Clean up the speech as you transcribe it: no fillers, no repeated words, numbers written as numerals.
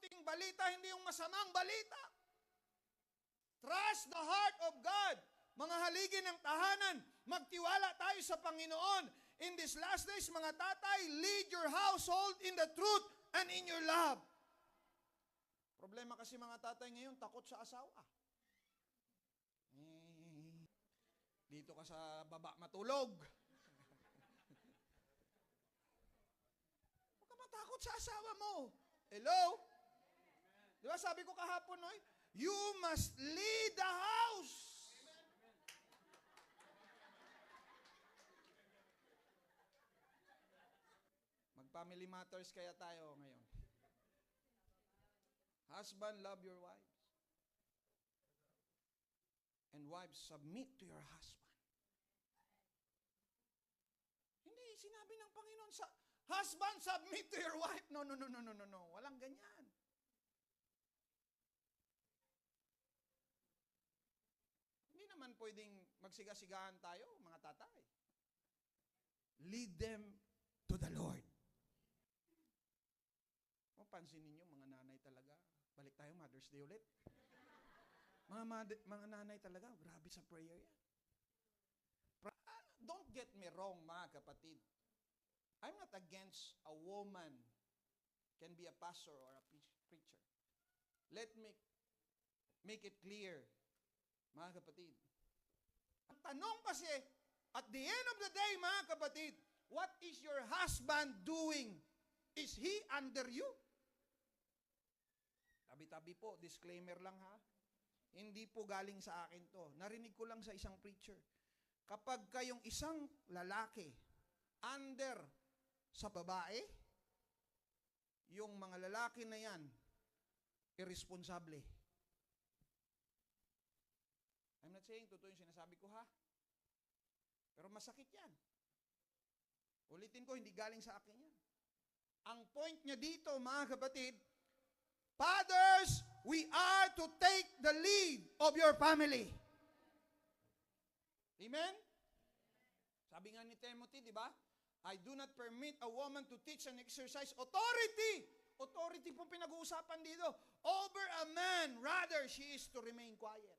mabuting balita, hindi yung masamang balita. Trust the heart of God. Mga haligi ng tahanan, magtiwala tayo sa Panginoon. In these last days, mga tatay, lead your household in the truth and in your love. Problema kasi mga tatay ngayon, takot sa asawa. Dito ka sa baba matulog. Huwag ka matakot sa asawa mo. Hello? Di ba sabi ko kahapon, no? You must lead the house. Mag-family matters kaya tayo ngayon. Husband, love your wives. And wives, submit to your husband. Hindi, sinabi ng Panginoon sa husband, submit to your wife. No. Walang ganyan. Hindi naman pwedeng magsigasigahan tayo, mga tatay. Lead them to the Lord. O, pansin ninyo, mga nanay talaga. Balik tayo, Mother's Day ulit. Mga nanay talaga, grabe sa prayer yan. Don't get me wrong, mga kapatid. I'm not against a woman can be a pastor or a preacher. Let me make it clear, mga kapatid. Ang tanong kasi, at the end of the day, mga kapatid, what is your husband doing? Is he under you? Tabi-tabi po, disclaimer lang ha. Hindi po galing sa akin to. Narinig ko lang sa isang preacher. Kapag kayong isang lalaki under sa babae, yung mga lalaki na yan, irresponsable. I'm not saying totoo yung sinasabi ko ha. Pero masakit yan. Ulitin ko, hindi galing sa akin yan. Ang point niya dito, mga kapatid, fathers, we are to take the lead of your family. Amen? Sabi nga ni Timothy, di ba? I do not permit a woman to teach and exercise authority. Authority pong pinag-uusapan dito. Over a man, rather she is to remain quiet.